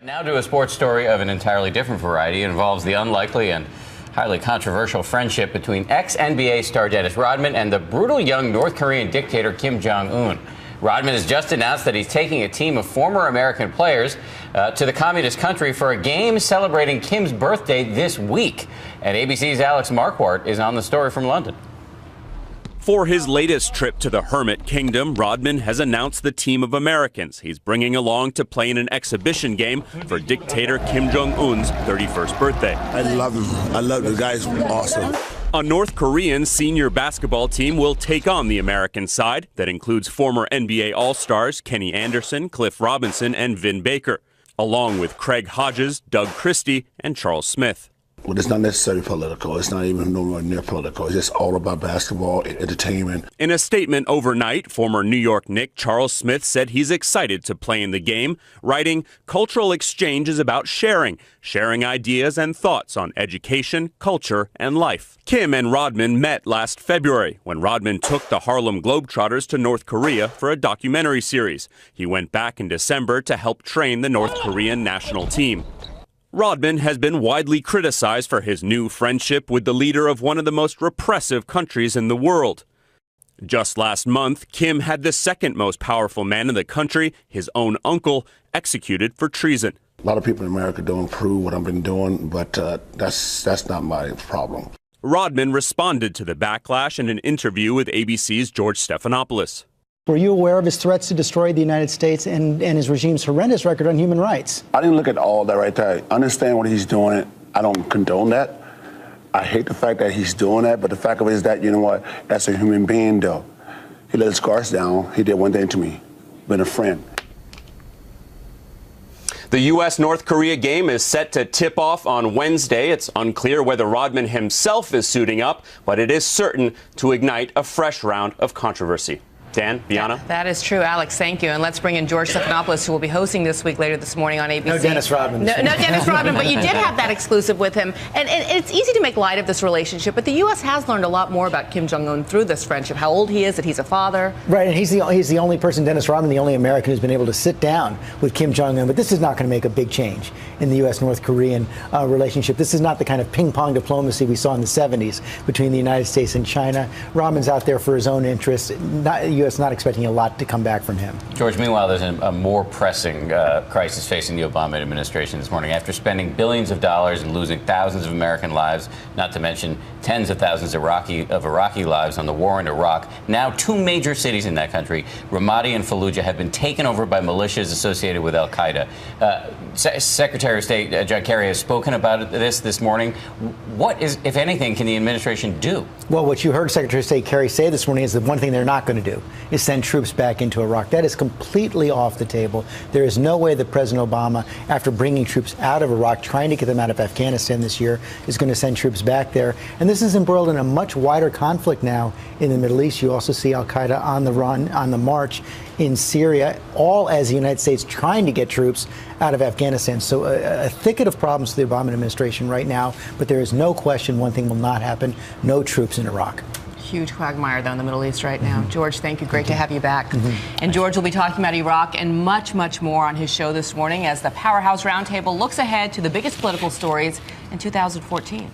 Now to a sports story of an entirely different variety. It involves the unlikely and highly controversial friendship between ex-NBA star Dennis Rodman and the brutal young North Korean dictator Kim Jon Un. Rodman has just announced that he's taking a team of former American players to the communist country for a game celebrating Kim's birthday this week. And ABC's Alex Marquardt is on the story from London. For his latest trip to the Hermit Kingdom, Rodman has announced the team of Americans he's bringing along to play in an exhibition game for dictator Kim Jong Un's 31st birthday. I love him. I love the guy's awesome. A North Korean senior basketball team will take on the American side that includes former NBA All-Stars Kenny Anderson, Cliff Robinson, and Vin Baker, along with Craig Hodges, Doug Christie, and Charles Smith. Well, it's not necessarily political. It's not even nowhere near political. It's just all about basketball, entertainment. In a statement overnight, former New York Knick Charles Smith said he's excited to play in the game, writing, "Cultural exchange is about sharing ideas and thoughts on education, culture, and life." Kim and Rodman met last February when Rodman took the Harlem Globetrotters to North Korea for a documentary series. He went back in December to help train the North Korean national team. Rodman has been widely criticized for his new friendship with the leader of one of the most repressive countries in the world. Just last month, Kim had the second most powerful man in the country, his own uncle, executed for treason. A lot of people in America don't approve what I've been doing, but that's not my problem. Rodman responded to the backlash in an interview with ABC's George Stephanopoulos. Were you aware of his threats to destroy the United States and his regime's horrendous record on human rights? I didn't look at all that right there. I understand what he's doing. I don't condone that. I hate the fact that he's doing that, but the fact of it is that, you know what, that's a human being, though. He let his guards down. He did one thing to me, been a friend. The U.S.-North Korea game is set to tip off on Wednesday. It's unclear whether Rodman himself is suiting up, but it is certain to ignite a fresh round of controversy. Dan, Bianna? That is true, Alex. Thank you. And let's bring in George Stephanopoulos, who will be hosting this week later this morning on ABC. No Dennis Rodman. No Dennis Rodman, but you did have that exclusive with him. And it's easy to make light of this relationship, but the U.S. has learned a lot more about Kim Jong Un through this friendship, how old he is, that he's a father. Right, and he's the only person, Dennis Rodman, the only American who's been able to sit down with Kim Jong Un. But this is not going to make a big change in the U.S.-North Korean relationship. This is not the kind of ping-pong diplomacy we saw in the 70s between the United States and China. Rodman's out there for his own interests. The U.S. not expecting a lot to come back from him. George, meanwhile, there's a more pressing crisis facing the Obama administration this morning. After spending billions of dollars and losing thousands of American lives, not to mention tens of thousands of Iraqi lives on the war in Iraq, now two major cities in that country, Ramadi and Fallujah, have been taken over by militias associated with al-Qaeda. Secretary of State John Kerry has spoken about this morning. What is, if anything, can the administration do? Well, what you heard Secretary of State Kerry say this morning is the one thing they're not going to do is send troops back into Iraq. That is completely off the table. There is no way that President Obama, after bringing troops out of Iraq, trying to get them out of Afghanistan this year, is going to send troops back there. And this is embroiled in a much wider conflict now in the Middle East. You also see al-Qaeda on the run, on the march in Syria, all as the United States trying to get troops out of Afghanistan. So a thicket of problems for the Obama administration right now, but there is no question one thing will not happen: no troops in Iraq. Huge quagmire, though, in the Middle East right now. George, thank you. Great to have you back. And George will be talking about Iraq and much, much more on his show this morning as the Powerhouse Roundtable looks ahead to the biggest political stories in 2014.